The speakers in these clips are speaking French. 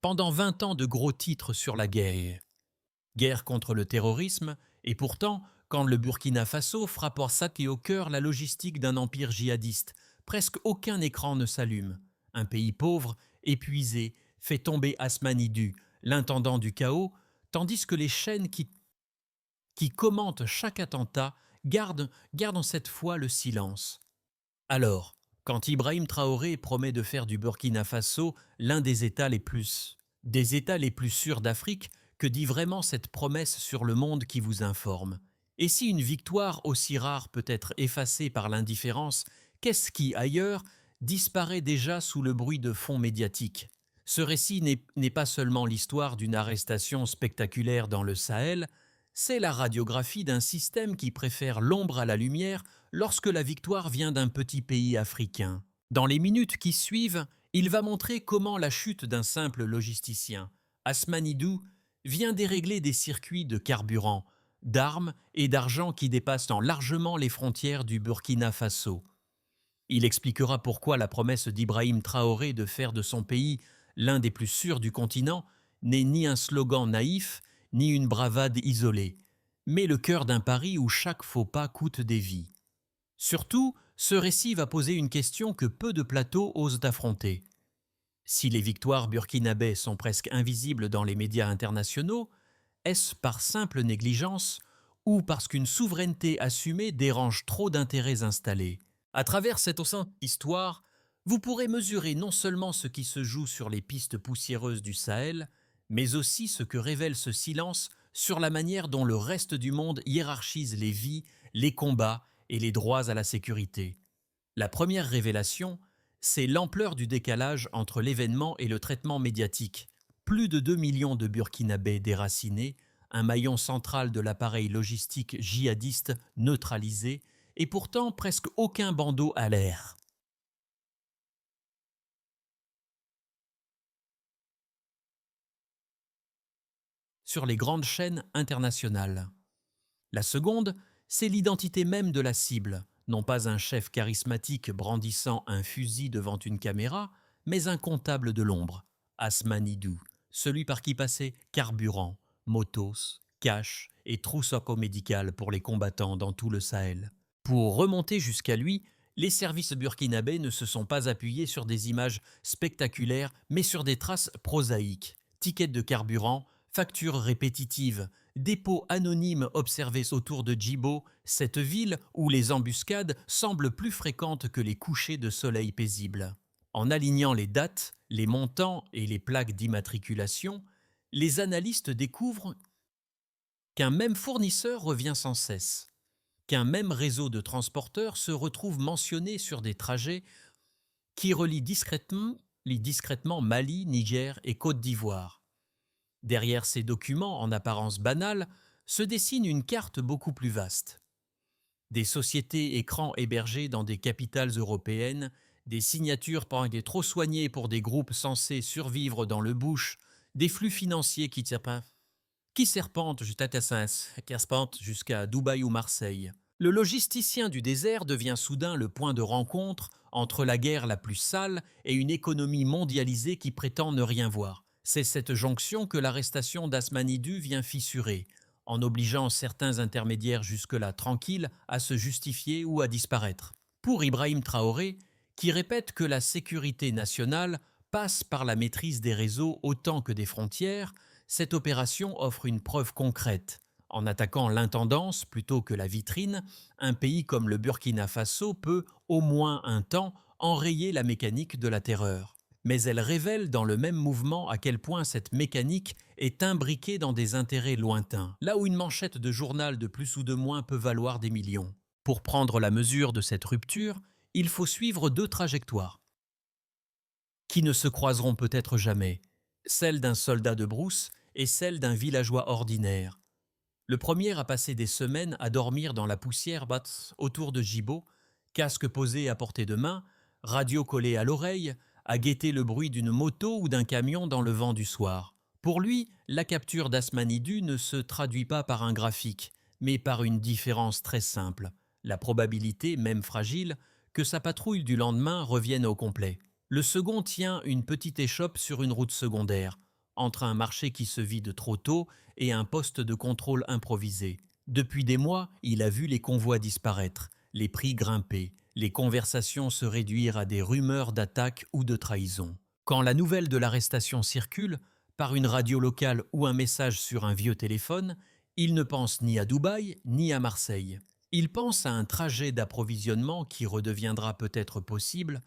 Pendant 20 ans de gros titres sur la guerre. Guerre contre le terrorisme, et pourtant, quand le Burkina Faso frappe en sac et au cœur la logistique d'un empire djihadiste, presque aucun écran ne s'allume. Un pays pauvre, épuisé, fait tomber Asmanidu, l'intendant du chaos, tandis que les chaînes qui commentent chaque attentat gardent cette fois le silence. Alors, quand Ibrahim Traoré promet de faire du Burkina Faso l'un des États les plus sûrs d'Afrique, que dit vraiment cette promesse sur le monde qui vous informe? Et si une victoire aussi rare peut être effacée par l'indifférence, qu'est-ce qui, ailleurs, disparaît déjà sous le bruit de fond médiatique? Ce récit n'est pas seulement l'histoire d'une arrestation spectaculaire dans le Sahel, c'est la radiographie d'un système qui préfère l'ombre à la lumière lorsque la victoire vient d'un petit pays africain. Dans les minutes qui suivent, il va montrer comment la chute d'un simple logisticien, Asmanidou, vient dérégler des circuits de carburant, d'armes et d'argent qui dépassent largement les frontières du Burkina Faso. Il expliquera pourquoi la promesse d'Ibrahim Traoré de faire de son pays l'un des plus sûrs du continent n'est ni un slogan naïf, ni une bravade isolée, mais le cœur d'un pari où chaque faux pas coûte des vies. Surtout, ce récit va poser une question que peu de plateaux osent affronter. Si les victoires burkinabais sont presque invisibles dans les médias internationaux, est-ce par simple négligence ou parce qu'une souveraineté assumée dérange trop d'intérêts installés? À travers cette histoire, vous pourrez mesurer non seulement ce qui se joue sur les pistes poussiéreuses du Sahel, mais aussi ce que révèle ce silence sur la manière dont le reste du monde hiérarchise les vies, les combats et les droits à la sécurité. La première révélation, c'est l'ampleur du décalage entre l'événement et le traitement médiatique. Plus de 2 millions de Burkinabés déracinés, un maillon central de l'appareil logistique djihadiste neutralisé, et pourtant presque aucun bandeau à l'air. Sur les grandes chaînes internationales. La seconde, c'est l'identité même de la cible, non pas un chef charismatique brandissant un fusil devant une caméra, mais un comptable de l'ombre, Asmanidou, celui par qui passaient carburant, motos, cash et trousseau médical pour les combattants dans tout le Sahel. Pour remonter jusqu'à lui, les services burkinabés ne se sont pas appuyés sur des images spectaculaires, mais sur des traces prosaïques. Tickets de carburant, factures répétitives, dépôts anonymes observés autour de Djibo, cette ville où les embuscades semblent plus fréquentes que les couchers de soleil paisibles. En alignant les dates, les montants et les plaques d'immatriculation, les analystes découvrent qu'un même fournisseur revient sans cesse, qu'un même réseau de transporteurs se retrouve mentionné sur des trajets qui relient discrètement Mali, Niger et Côte d'Ivoire. Derrière ces documents en apparence banals se dessine une carte beaucoup plus vaste. Des sociétés écrans hébergées dans des capitales européennes, des signatures pendant trop soignées pour des groupes censés survivre dans le bush, des flux financiers qui serpentent jusqu'à Dubaï ou Marseille. Le logisticien du désert devient soudain le point de rencontre entre la guerre la plus sale et une économie mondialisée qui prétend ne rien voir. C'est cette jonction que l'arrestation d'Asmanidou vient fissurer, en obligeant certains intermédiaires jusque-là tranquilles à se justifier ou à disparaître. Pour Ibrahim Traoré, qui répète que la sécurité nationale passe par la maîtrise des réseaux autant que des frontières, cette opération offre une preuve concrète. En attaquant l'intendance plutôt que la vitrine, un pays comme le Burkina Faso peut, au moins un temps, enrayer la mécanique de la terreur. Mais elle révèle dans le même mouvement à quel point cette mécanique est imbriquée dans des intérêts lointains, là où une manchette de journal de plus ou de moins peut valoir des millions. Pour prendre la mesure de cette rupture, il faut suivre deux trajectoires, qui ne se croiseront peut-être jamais, celle d'un soldat de brousse et celle d'un villageois ordinaire. Le premier a passé des semaines à dormir dans la poussière autour de Djibo, casque posé à portée de main, radio collée à l'oreille, à guetter le bruit d'une moto ou d'un camion dans le vent du soir. Pour lui, la capture d'Asmanidou ne se traduit pas par un graphique, mais par une différence très simple, la probabilité, même fragile, que sa patrouille du lendemain revienne au complet. Le second tient une petite échoppe sur une route secondaire, entre un marché qui se vide trop tôt et un poste de contrôle improvisé. Depuis des mois, il a vu les convois disparaître, les prix grimper, les conversations se réduire à des rumeurs d'attaque ou de trahison. Quand la nouvelle de l'arrestation circule, par une radio locale ou un message sur un vieux téléphone, il ne pense ni à Dubaï ni à Marseille. Il pense à un trajet d'approvisionnement qui redeviendra peut-être possible,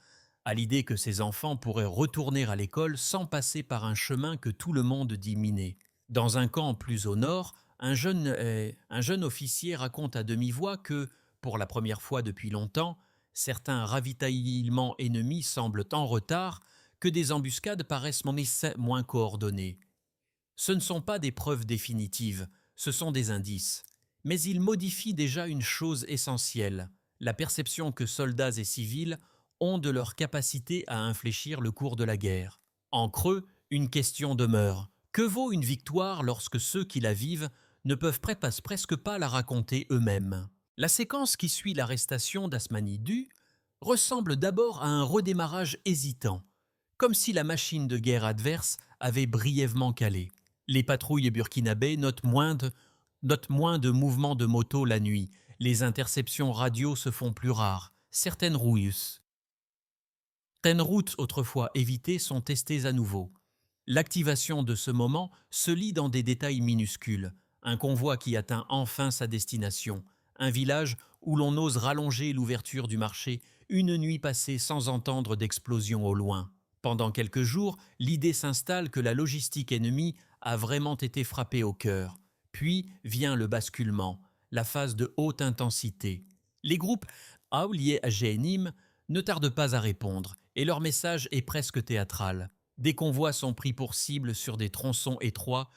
à l'idée que ses enfants pourraient retourner à l'école sans passer par un chemin que tout le monde dit miné. Dans un camp plus au nord, un jeune officier raconte à demi-voix que, pour la première fois depuis longtemps, certains ravitaillements ennemis semblent en retard, que des embuscades paraissent moins coordonnées. Ce ne sont pas des preuves définitives, ce sont des indices. Mais ils modifient déjà une chose essentielle, la perception que soldats et civils ont de leur capacité à infléchir le cours de la guerre. En creux, une question demeure. Que vaut une victoire lorsque ceux qui la vivent ne peuvent presque pas la raconter eux-mêmes? La séquence qui suit l'arrestation d'Asmani-Du ressemble d'abord à un redémarrage hésitant, comme si la machine de guerre adverse avait brièvement calé. Les patrouilles burkinabées notent moins de mouvements de moto la nuit, les interceptions radio se font plus rares, certaines routes autrefois évitées sont testées à nouveau. L'activation de ce moment se lit dans des détails minuscules. Un convoi qui atteint enfin sa destination. Un village où l'on ose rallonger l'ouverture du marché une nuit passée sans entendre d'explosion au loin. Pendant quelques jours, l'idée s'installe que la logistique ennemie a vraiment été frappée au cœur. Puis vient le basculement, la phase de haute intensité. Les groupes liés à GNIM ne tardent pas à répondre et leur message est presque théâtral. Des convois sont pris pour cible sur des tronçons étroits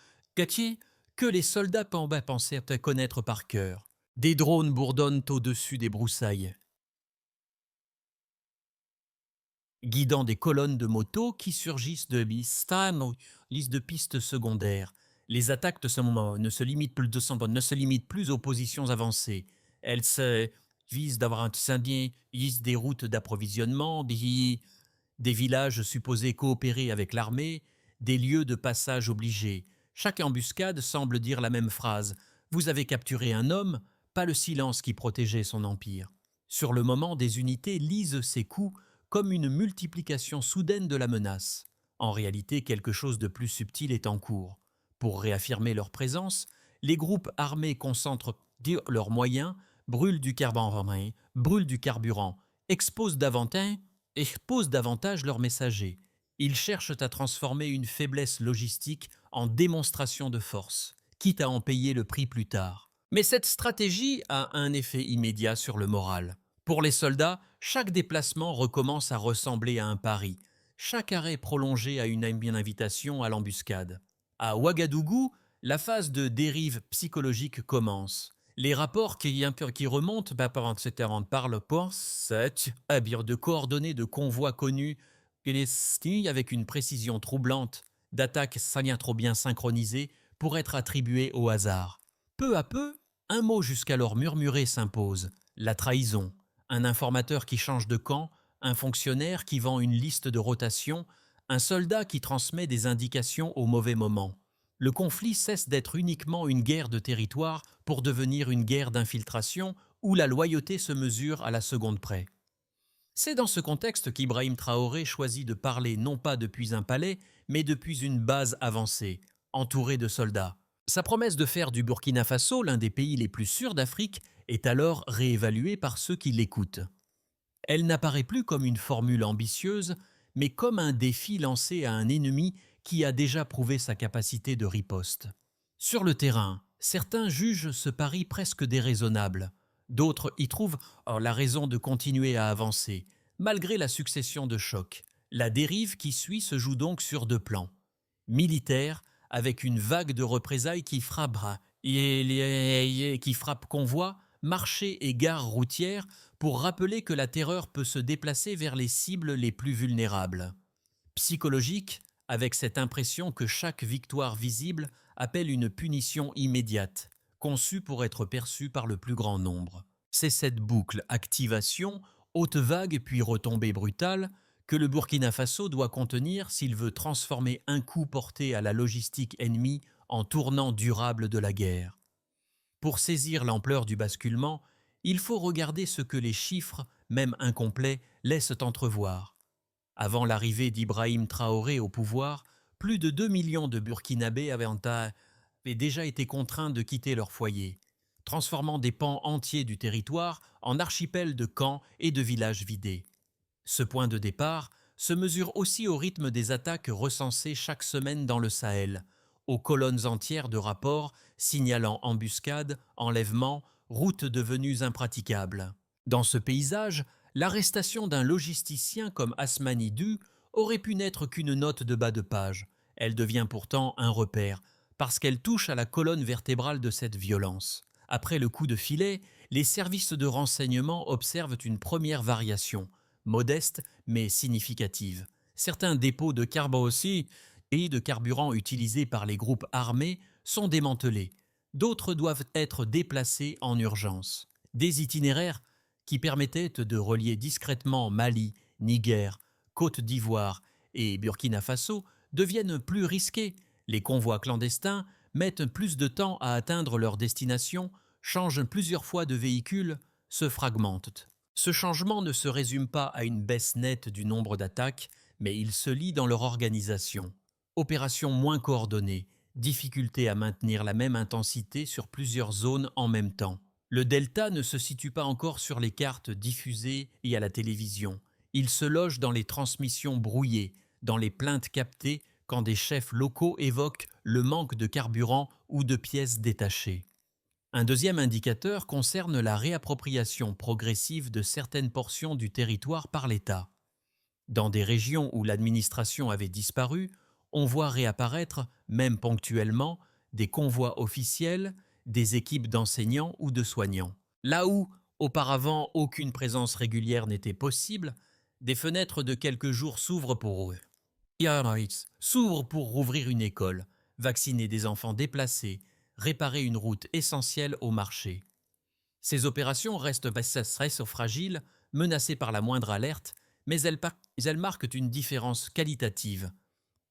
que les soldats pensaient connaître par cœur. Des drones bourdonnent au-dessus des broussailles, guidant des colonnes de motos qui surgissent de liste de pistes secondaires. Les attaques ne se limitent plus aux positions avancées. Elles visent des routes d'approvisionnement, des villages supposés coopérer avec l'armée, des lieux de passage obligés. Chaque embuscade semble dire la même phrase. Vous avez capturé un homme, pas le silence qui protégeait son empire. Sur le moment, des unités lisent ces coups comme une multiplication soudaine de la menace. En réalité, quelque chose de plus subtil est en cours. Pour réaffirmer leur présence, les groupes armés concentrent leurs moyens, brûlent du carburant, exposent davantage leurs messagers. Ils cherchent à transformer une faiblesse logistique en démonstration de force, quitte à en payer le prix plus tard. Mais cette stratégie a un effet immédiat sur le moral. Pour les soldats, chaque déplacement recommence à ressembler à un pari, chaque arrêt prolongé à une invitation à l'embuscade. À Ouagadougou, la phase de dérive psychologique commence. Les rapports qui remontent parlent pour de coordonnées de convois connus avec une précision troublante, d'attaques trop bien synchronisées pour être attribuées au hasard. Peu à peu, un mot jusqu'alors murmuré s'impose, la trahison. Un informateur qui change de camp, un fonctionnaire qui vend une liste de rotation, un soldat qui transmet des indications au mauvais moment. Le conflit cesse d'être uniquement une guerre de territoire pour devenir une guerre d'infiltration où la loyauté se mesure à la seconde près. C'est dans ce contexte qu'Ibrahim Traoré choisit de parler non pas depuis un palais, mais depuis une base avancée, entourée de soldats. Sa promesse de faire du Burkina Faso l'un des pays les plus sûrs d'Afrique est alors réévaluée par ceux qui l'écoutent. Elle n'apparaît plus comme une formule ambitieuse, mais comme un défi lancé à un ennemi qui a déjà prouvé sa capacité de riposte. Sur le terrain, certains jugent ce pari presque déraisonnable. D'autres y trouvent la raison de continuer à avancer, malgré la succession de chocs. La dérive qui suit se joue donc sur deux plans. Militaire, avec une vague de représailles qui frappe convois, marchés et gares routières pour rappeler que la terreur peut se déplacer vers les cibles les plus vulnérables. Psychologique, avec cette impression que chaque victoire visible appelle une punition immédiate, conçue pour être perçue par le plus grand nombre. C'est cette boucle activation, haute vague puis retombée brutale, que le Burkina Faso doit contenir s'il veut transformer un coup porté à la logistique ennemie en tournant durable de la guerre. Pour saisir l'ampleur du basculement, il faut regarder ce que les chiffres, même incomplets, laissent entrevoir. Avant l'arrivée d'Ibrahim Traoré au pouvoir, plus de 2 millions de Burkinabés avaient déjà été contraints de quitter leur foyer, transformant des pans entiers du territoire en archipels de camps et de villages vidés. Ce point de départ se mesure aussi au rythme des attaques recensées chaque semaine dans le Sahel, aux colonnes entières de rapports signalant embuscades, enlèvements, routes devenues impraticables. Dans ce paysage, l'arrestation d'un logisticien comme Asmani Du aurait pu n'être qu'une note de bas de page. Elle devient pourtant un repère, parce qu'elle touche à la colonne vertébrale de cette violence. Après le coup de filet, les services de renseignement observent une première variation, modeste mais significative. Certains dépôts de carburant et de carburant utilisés par les groupes armés sont démantelés. D'autres doivent être déplacés en urgence. Des itinéraires qui permettaient de relier discrètement Mali, Niger, Côte d'Ivoire et Burkina Faso deviennent plus risqués. Les convois clandestins mettent plus de temps à atteindre leur destination, changent plusieurs fois de véhicules, se fragmentent. Ce changement ne se résume pas à une baisse nette du nombre d'attaques, mais il se lie dans leur organisation. Opérations moins coordonnées, difficulté à maintenir la même intensité sur plusieurs zones en même temps. Le delta ne se situe pas encore sur les cartes diffusées et à la télévision. Il se loge dans les transmissions brouillées, dans les plaintes captées quand des chefs locaux évoquent le manque de carburant ou de pièces détachées. Un deuxième indicateur concerne la réappropriation progressive de certaines portions du territoire par l'État. Dans des régions où l'administration avait disparu, on voit réapparaître, même ponctuellement, des convois officiels, des équipes d'enseignants ou de soignants. Là où, auparavant, aucune présence régulière n'était possible, des fenêtres de quelques jours s'ouvrent pour eux. S'ouvrent pour rouvrir une école, vacciner des enfants déplacés, réparer une route essentielle au marché. Ces opérations restent fragiles, menacées par la moindre alerte, mais elles marquent une différence qualitative.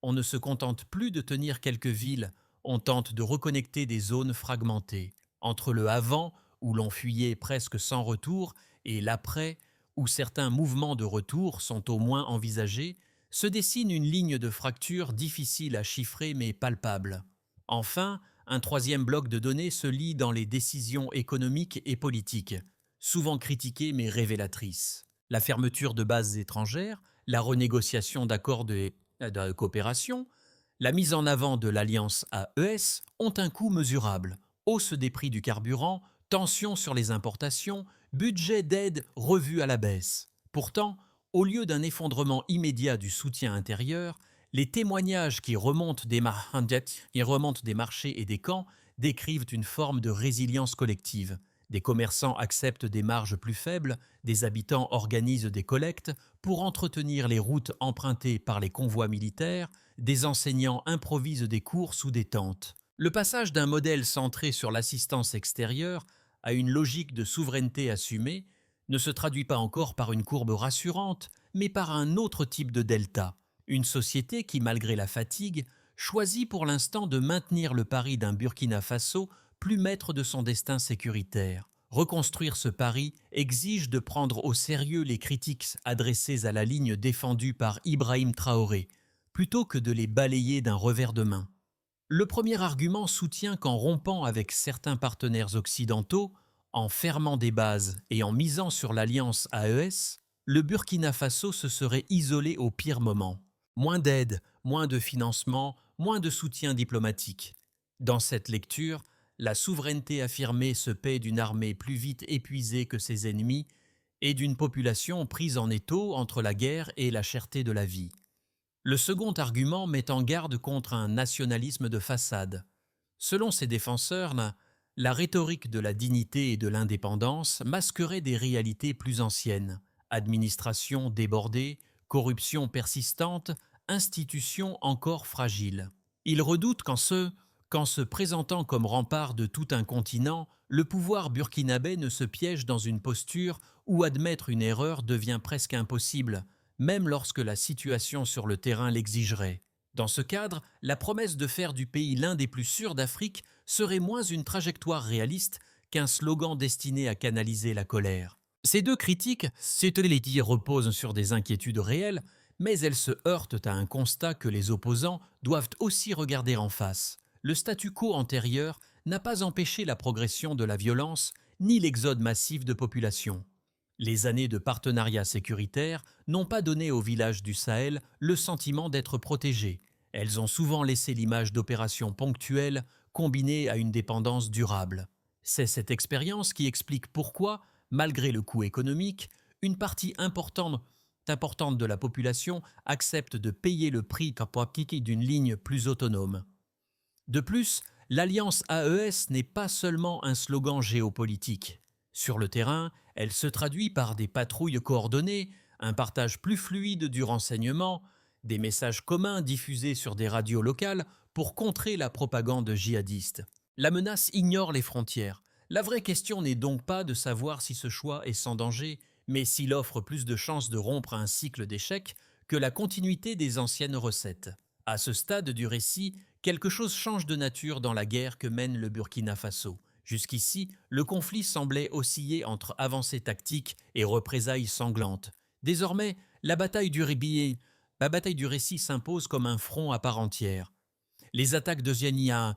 On ne se contente plus de tenir quelques villes, on tente de reconnecter des zones fragmentées. Entre le avant, où l'on fuyait presque sans retour, et l'après, où certains mouvements de retour sont au moins envisagés, se dessine une ligne de fracture difficile à chiffrer mais palpable. Enfin, un troisième bloc de données se lie dans les décisions économiques et politiques, souvent critiquées mais révélatrices. La fermeture de bases étrangères, la renégociation d'accords de coopération, la mise en avant de l'alliance AES ont un coût mesurable. Hausse des prix du carburant, tensions sur les importations, budget d'aide revu à la baisse. Pourtant, au lieu d'un effondrement immédiat du soutien intérieur, les témoignages qui remontent des marchés et des camps décrivent une forme de résilience collective. Des commerçants acceptent des marges plus faibles, des habitants organisent des collectes pour entretenir les routes empruntées par les convois militaires, des enseignants improvisent des cours sous des tentes. Le passage d'un modèle centré sur l'assistance extérieure à une logique de souveraineté assumée ne se traduit pas encore par une courbe rassurante, mais par un autre type de delta. Une société qui, malgré la fatigue, choisit pour l'instant de maintenir le pari d'un Burkina Faso plus maître de son destin sécuritaire. Reconstruire ce pari exige de prendre au sérieux les critiques adressées à la ligne défendue par Ibrahim Traoré, plutôt que de les balayer d'un revers de main. Le premier argument soutient qu'en rompant avec certains partenaires occidentaux, en fermant des bases et en misant sur l'alliance AES, le Burkina Faso se serait isolé au pire moment. Moins d'aide, moins de financement, moins de soutien diplomatique. Dans cette lecture, la souveraineté affirmée se paie d'une armée plus vite épuisée que ses ennemis et d'une population prise en étau entre la guerre et la cherté de la vie. Le second argument met en garde contre un nationalisme de façade. Selon ses défenseurs, la rhétorique de la dignité et de l'indépendance masquerait des réalités plus anciennes. Administration débordée, corruption persistante, institutions encore fragiles. Ils redoutent qu'en se présentant comme rempart de tout un continent, le pouvoir burkinabé ne se piège dans une posture où admettre une erreur devient presque impossible, même lorsque la situation sur le terrain l'exigerait. Dans ce cadre, la promesse de faire du pays l'un des plus sûrs d'Afrique serait moins une trajectoire réaliste qu'un slogan destiné à canaliser la colère. Ces deux critiques, c'est les dire, reposent sur des inquiétudes réelles, mais elles se heurtent à un constat que les opposants doivent aussi regarder en face. Le statu quo antérieur n'a pas empêché la progression de la violence ni l'exode massif de population. Les années de partenariat sécuritaire n'ont pas donné aux villages du Sahel le sentiment d'être protégés. Elles ont souvent laissé l'image d'opérations ponctuelles combinées à une dépendance durable. C'est cette expérience qui explique pourquoi, malgré le coût économique, une partie importante de la population accepte de payer le prix d'une ligne plus autonome. De plus, l'alliance AES n'est pas seulement un slogan géopolitique. Sur le terrain, elle se traduit par des patrouilles coordonnées, un partage plus fluide du renseignement, des messages communs diffusés sur des radios locales pour contrer la propagande djihadiste. La menace ignore les frontières. La vraie question n'est donc pas de savoir si ce choix est sans danger, mais s'il offre plus de chances de rompre un cycle d'échecs que la continuité des anciennes recettes. À ce stade du récit, quelque chose change de nature dans la guerre que mène le Burkina Faso. Jusqu'ici, le conflit semblait osciller entre avancées tactiques et représailles sanglantes. Désormais, la bataille du récit s'impose comme un front à part entière. Les attaques de Ziania,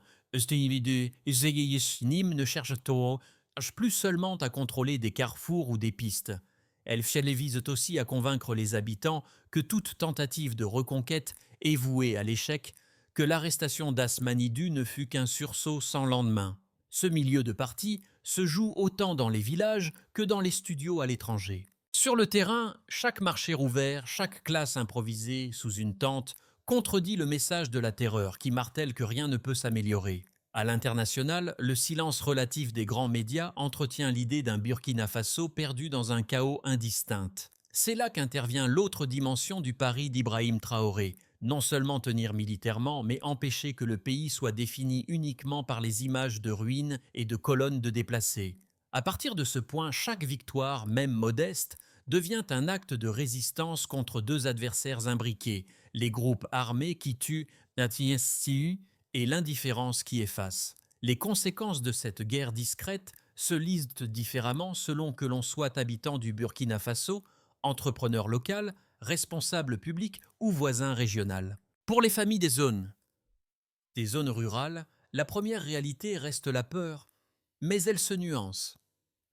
Nîmes ne cherchent plus seulement à contrôler des carrefours ou des pistes. Elles visent aussi à convaincre les habitants que toute tentative de reconquête est vouée à l'échec, que l'arrestation d'Asmanidou ne fut qu'un sursaut sans lendemain. Ce milieu de parti se joue autant dans les villages que dans les studios à l'étranger. Sur le terrain, chaque marché rouvert, chaque classe improvisée sous une tente contredit le message de la terreur qui martèle que rien ne peut s'améliorer. À l'international, le silence relatif des grands médias entretient l'idée d'un Burkina Faso perdu dans un chaos indistinct. C'est là qu'intervient l'autre dimension du pari d'Ibrahim Traoré, non seulement tenir militairement, mais empêcher que le pays soit défini uniquement par les images de ruines et de colonnes de déplacés. À partir de ce point, chaque victoire, même modeste, devient un acte de résistance contre deux adversaires imbriqués, les groupes armés qui tuent Natsiu et l'indifférence qui efface. Les conséquences de cette guerre discrète se lisent différemment selon que l'on soit habitant du Burkina Faso, entrepreneur local, responsable public ou voisin régional. Pour les familles des zones rurales, la première réalité reste la peur, mais elle se nuance.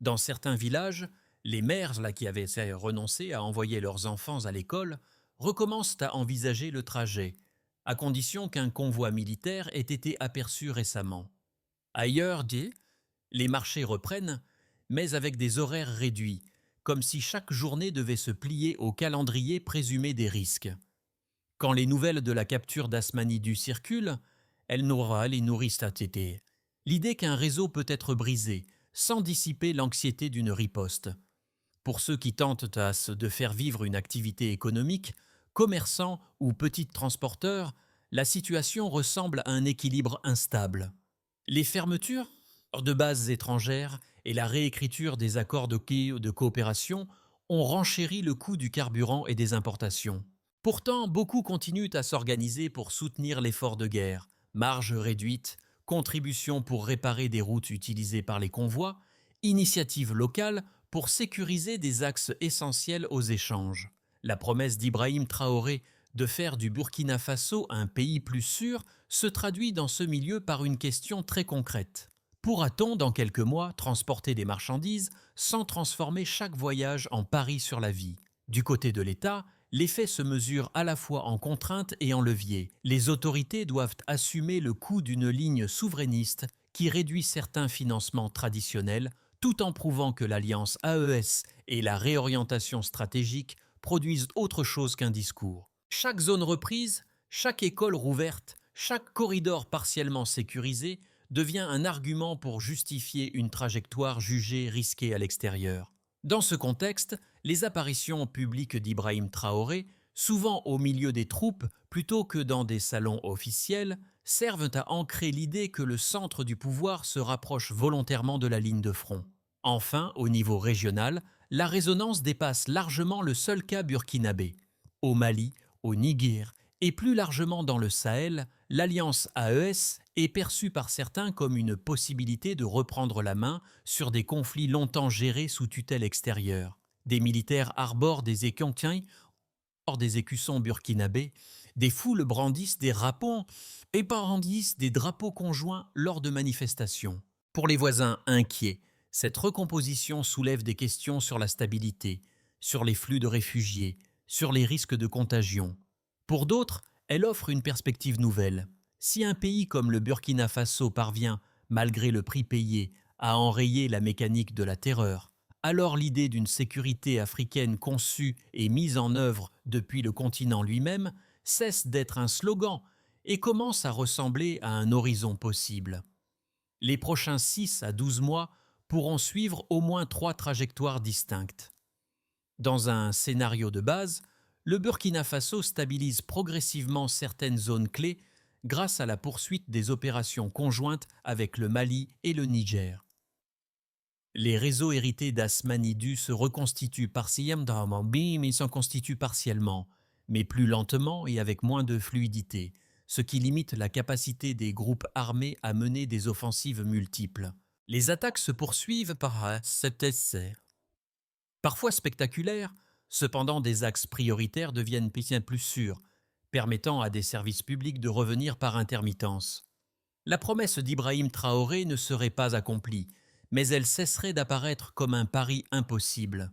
Dans certains villages, les mères qui avaient renoncé à envoyer leurs enfants à l'école recommencent à envisager le trajet, à condition qu'un convoi militaire ait été aperçu récemment. Ailleurs, les marchés reprennent, mais avec des horaires réduits, comme si chaque journée devait se plier au calendrier présumé des risques. Quand les nouvelles de la capture d'Asmanidou circulent, elles nourrissent à tété l'idée qu'un réseau peut être brisé, sans dissiper l'anxiété d'une riposte. Pour ceux qui tentent de faire vivre une activité économique, commerçants ou petits transporteurs, la situation ressemble à un équilibre instable. Les fermetures de bases étrangères et la réécriture des accords de coopération ont renchéri le coût du carburant et des importations. Pourtant, beaucoup continuent à s'organiser pour soutenir l'effort de guerre, marges réduites, contributions pour réparer des routes utilisées par les convois, initiatives locales pour sécuriser des axes essentiels aux échanges. La promesse d'Ibrahim Traoré de faire du Burkina Faso un pays plus sûr se traduit dans ce milieu par une question très concrète. Pourra-t-on, dans quelques mois, transporter des marchandises sans transformer chaque voyage en pari sur la vie ? Du côté de l'État, l'effet se mesure à la fois en contrainte et en levier. Les autorités doivent assumer le coût d'une ligne souverainiste qui réduit certains financements traditionnels, tout en prouvant que l'alliance AES et la réorientation stratégique produisent autre chose qu'un discours. Chaque zone reprise, chaque école rouverte, chaque corridor partiellement sécurisé devient un argument pour justifier une trajectoire jugée risquée à l'extérieur. Dans ce contexte, les apparitions publiques d'Ibrahim Traoré, souvent au milieu des troupes plutôt que dans des salons officiels, servent à ancrer l'idée que le centre du pouvoir se rapproche volontairement de la ligne de front. Enfin, au niveau régional, la résonance dépasse largement le seul cas burkinabé. au Mali, au Niger et plus largement dans le Sahel, l'alliance AES est perçue par certains comme une possibilité de reprendre la main sur des conflits longtemps gérés sous tutelle extérieure. Des militaires arborent des équantins hors des écussons burkinabés, des foules brandissent des rapons et brandissent des drapeaux conjoints lors de manifestations. Pour les voisins inquiets, cette recomposition soulève des questions sur la stabilité, sur les flux de réfugiés, sur les risques de contagion. Pour d'autres, elle offre une perspective nouvelle. Si un pays comme le Burkina Faso parvient, malgré le prix payé, à enrayer la mécanique de la terreur, alors l'idée d'une sécurité africaine conçue et mise en œuvre depuis le continent lui-même cesse d'être un slogan et commence à ressembler à un horizon possible. Les prochains 6 à 12 mois pourront suivre au moins 3 trajectoires distinctes. Dans un scénario de base, le Burkina Faso stabilise progressivement certaines zones clés grâce à la poursuite des opérations conjointes avec le Mali et le Niger. Les réseaux hérités d'Asmanidou se reconstituent partiellement, mais s'en constituent partiellement, mais plus lentement et avec moins de fluidité, ce qui limite la capacité des groupes armés à mener des offensives multiples. Les attaques se poursuivent par cet essai. Parfois spectaculaires, cependant des axes prioritaires deviennent bien plus sûrs, permettant à des services publics de revenir par intermittence. La promesse d'Ibrahim Traoré ne serait pas accomplie, mais elle cesserait d'apparaître comme un pari impossible.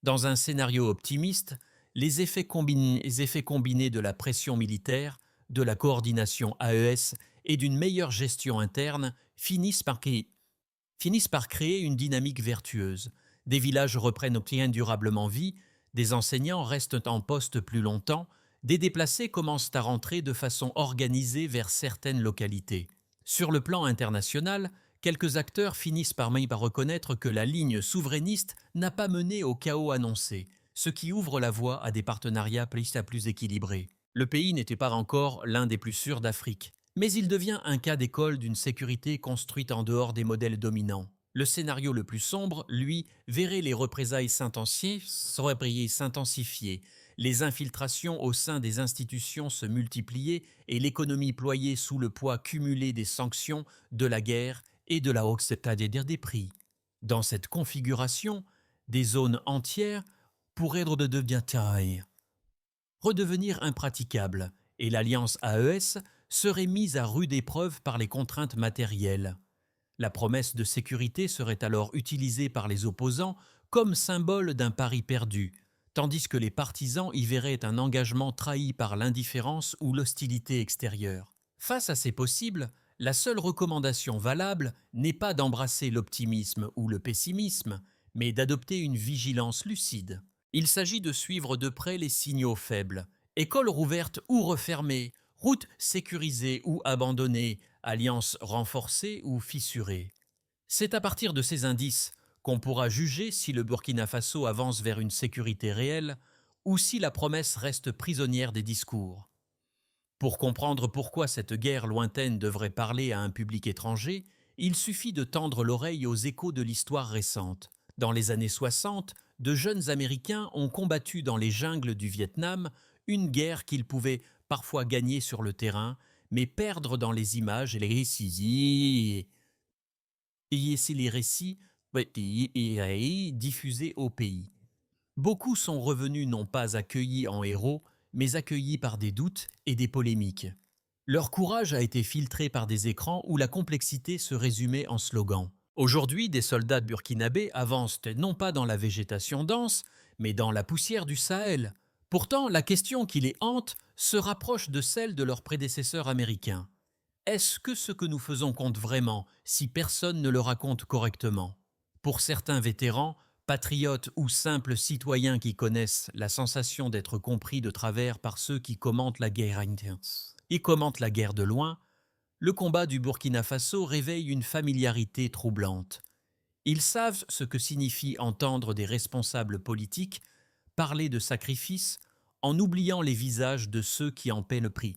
Dans un scénario optimiste, les effets combinés de la pression militaire, de la coordination AES et d'une meilleure gestion interne finissent par créer une dynamique vertueuse. Des villages reprennent durablement vie, des enseignants restent en poste plus longtemps, des déplacés commencent à rentrer de façon organisée vers certaines localités. Sur le plan international, quelques acteurs finissent par reconnaître que la ligne souverainiste n'a pas mené au chaos annoncé, ce qui ouvre la voie à des partenariats plus équilibrés. Le pays n'était pas encore l'un des plus sûrs d'Afrique, mais il devient un cas d'école d'une sécurité construite en dehors des modèles dominants. Le scénario le plus sombre, lui, verrait les représailles s'intensifier, les infiltrations au sein des institutions se multiplier et l'économie ployée sous le poids cumulé des sanctions, de la guerre et de la hausse, c'est-à-dire des prix. Dans cette configuration, des zones entières pourraient redevenir impraticables et l'alliance AES serait mise à rude épreuve par les contraintes matérielles. La promesse de sécurité serait alors utilisée par les opposants comme symbole d'un pari perdu, tandis que les partisans y verraient un engagement trahi par l'indifférence ou l'hostilité extérieure. Face à ces possibles, la seule recommandation valable n'est pas d'embrasser l'optimisme ou le pessimisme, mais d'adopter une vigilance lucide. Il s'agit de suivre de près les signaux faibles. Écoles rouvertes ou refermées, routes sécurisées ou abandonnées, alliances renforcées ou fissurées. C'est à partir de ces indices qu'on pourra juger si le Burkina Faso avance vers une sécurité réelle ou si la promesse reste prisonnière des discours. Pour comprendre pourquoi cette guerre lointaine devrait parler à un public étranger, il suffit de tendre l'oreille aux échos de l'histoire récente. Dans les années 60, de jeunes Américains ont combattu dans les jungles du Vietnam une guerre qu'ils pouvaient parfois gagner sur le terrain, mais perdre dans les images et les récits. Diffusés au pays. Beaucoup sont revenus non pas accueillis en héros, mais accueillis par des doutes et des polémiques. Leur courage a été filtré par des écrans où la complexité se résumait en slogans. Aujourd'hui, des soldats burkinabés avancent non pas dans la végétation dense, mais dans la poussière du Sahel. Pourtant, la question qui les hante se rapproche de celle de leurs prédécesseurs américains. Est-ce que ce que nous faisons compte vraiment si personne ne le raconte correctement? Pour certains vétérans, patriotes ou simples citoyens qui connaissent la sensation d'être compris de travers par ceux qui commentent la guerre intense et commentent la guerre de loin, le combat du Burkina Faso réveille une familiarité troublante. Ils savent ce que signifie entendre des responsables politiques parler de sacrifice en oubliant les visages de ceux qui en paient le prix.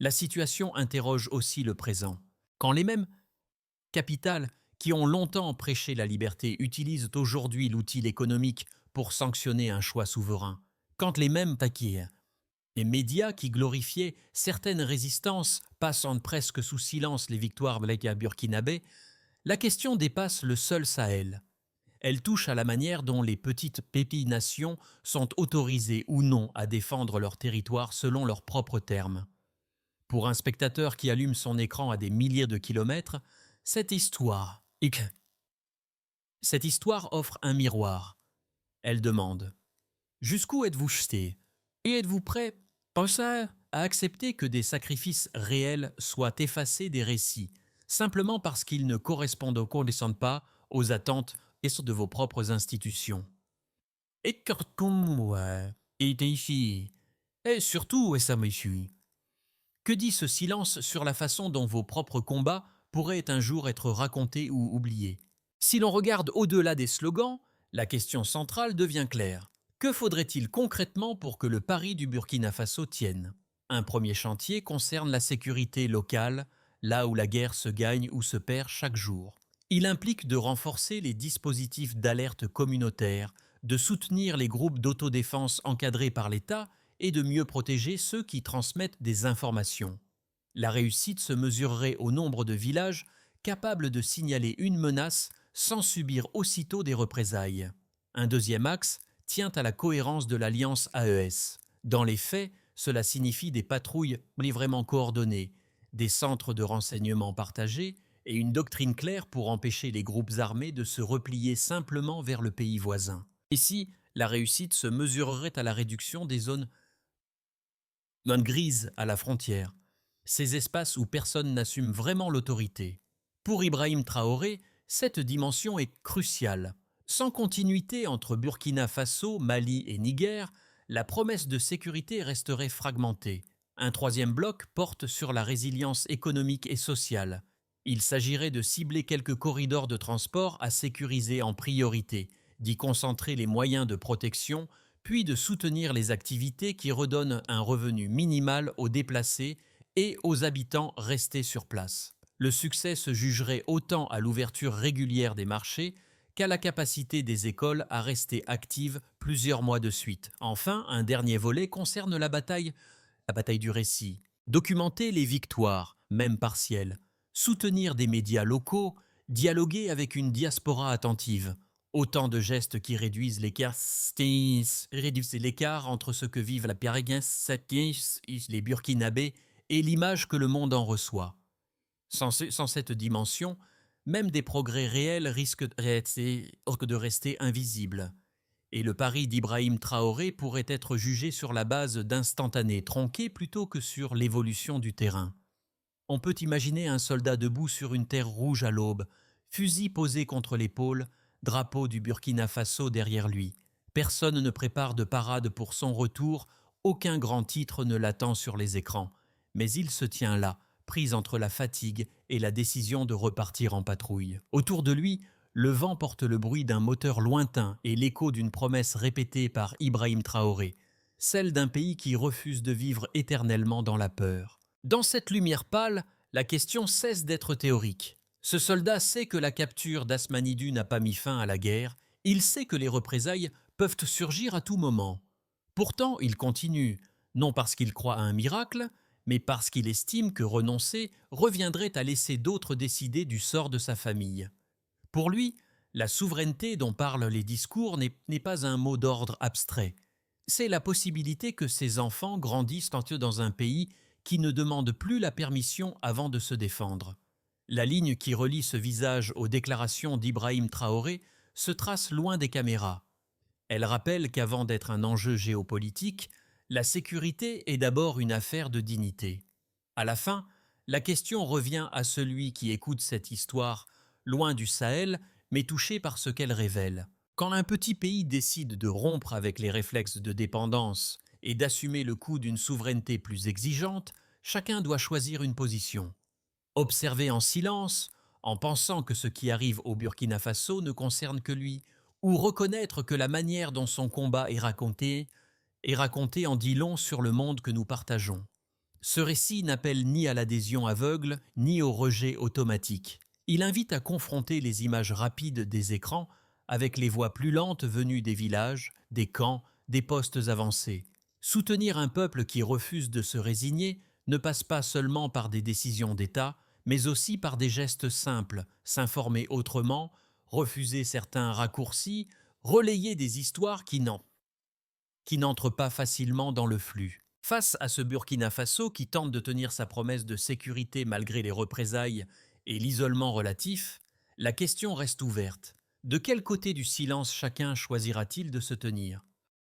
La situation interroge aussi le présent. Quand les mêmes capitales qui ont longtemps prêché la liberté utilisent aujourd'hui l'outil économique pour sanctionner un choix souverain, Quand les mêmes taquillent, les médias qui glorifiaient certaines résistances, passant presque sous silence les victoires burkinabés, la question dépasse le seul Sahel. Elle touche à la manière dont les petites nations sont autorisées ou non à défendre leur territoire selon leurs propres termes. Pour un spectateur qui allume son écran à des milliers de kilomètres, cette histoire offre un miroir. Elle demande « Jusqu'où êtes-vous jeté ? Et êtes-vous prêt, pensez à accepter que des sacrifices réels soient effacés des récits, simplement parce qu'ils ne correspondent pas aux attentes de vos propres institutions. Et comme moi, et ici, et surtout, et ça me suit. Que dit ce silence sur la façon dont vos propres combats pourraient un jour être racontés ou oubliés? Si l'on regarde au-delà des slogans, la question centrale devient claire. Que faudrait-il concrètement pour que le pari du Burkina Faso tienne? Un premier chantier concerne la sécurité locale, là où la guerre se gagne ou se perd chaque jour. Il implique de renforcer les dispositifs d'alerte communautaire, de soutenir les groupes d'autodéfense encadrés par l'État et de mieux protéger ceux qui transmettent des informations. La réussite se mesurerait au nombre de villages capables de signaler une menace sans subir aussitôt des représailles. Un deuxième axe tient à la cohérence de l'alliance AES. Dans les faits, cela signifie des patrouilles vraiment coordonnées, des centres de renseignement partagés et une doctrine claire pour empêcher les groupes armés de se replier simplement vers le pays voisin. Ici, la réussite se mesurerait à la réduction des zones grises à la frontière, ces espaces où personne n'assume vraiment l'autorité. Pour Ibrahim Traoré, cette dimension est cruciale. Sans continuité entre Burkina Faso, Mali et Niger, la promesse de sécurité resterait fragmentée. Un troisième bloc porte sur la résilience économique et sociale. Il s'agirait de cibler quelques corridors de transport à sécuriser en priorité, d'y concentrer les moyens de protection, puis de soutenir les activités qui redonnent un revenu minimal aux déplacés et aux habitants restés sur place. Le succès se jugerait autant à l'ouverture régulière des marchés qu'à la capacité des écoles à rester actives plusieurs mois de suite. Enfin, un dernier volet concerne la bataille du récit. Documenter les victoires, même partielles, soutenir des médias locaux, dialoguer avec une diaspora attentive. Autant de gestes qui réduisent l'écart entre ce que vivent les Burkinabés et l'image que le monde en reçoit. Sans cette dimension, même des progrès réels risquent de rester invisibles. Et le pari d'Ibrahim Traoré pourrait être jugé sur la base d'instantanés tronqués plutôt que sur l'évolution du terrain. On peut imaginer un soldat debout sur une terre rouge à l'aube, fusil posé contre l'épaule, drapeau du Burkina Faso derrière lui. Personne ne prépare de parade pour son retour, aucun grand titre ne l'attend sur les écrans. Mais il se tient là, pris entre la fatigue et la décision de repartir en patrouille. Autour de lui, le vent porte le bruit d'un moteur lointain et l'écho d'une promesse répétée par Ibrahim Traoré, celle d'un pays qui refuse de vivre éternellement dans la peur. Dans cette lumière pâle, la question cesse d'être théorique. Ce soldat sait que la capture d'Asmanidu n'a pas mis fin à la guerre, il sait que les représailles peuvent surgir à tout moment. Pourtant, il continue, non parce qu'il croit à un miracle, mais parce qu'il estime que renoncer reviendrait à laisser d'autres décider du sort de sa famille. Pour lui, la souveraineté dont parlent les discours n'est pas un mot d'ordre abstrait. C'est la possibilité que ses enfants grandissent dans un pays qui ne demande plus la permission avant de se défendre. La ligne qui relie ce visage aux déclarations d'Ibrahim Traoré se trace loin des caméras. Elle rappelle qu'avant d'être un enjeu géopolitique, la sécurité est d'abord une affaire de dignité. À la fin, la question revient à celui qui écoute cette histoire, loin du Sahel, mais touché par ce qu'elle révèle. Quand un petit pays décide de rompre avec les réflexes de dépendance et d'assumer le coût d'une souveraineté plus exigeante, chacun doit choisir une position. Observer en silence, en pensant que ce qui arrive au Burkina Faso ne concerne que lui, ou reconnaître que la manière dont son combat est raconté en dit long sur le monde que nous partageons. Ce récit n'appelle ni à l'adhésion aveugle, ni au rejet automatique. Il invite à confronter les images rapides des écrans avec les voix plus lentes venues des villages, des camps, des postes avancés. Soutenir un peuple qui refuse de se résigner ne passe pas seulement par des décisions d'État, mais aussi par des gestes simples, s'informer autrement, refuser certains raccourcis, relayer des histoires qui n'entrent pas facilement dans le flux. Face à ce Burkina Faso qui tente de tenir sa promesse de sécurité malgré les représailles et l'isolement relatif, la question reste ouverte. De quel côté du silence chacun choisira-t-il de se tenir ?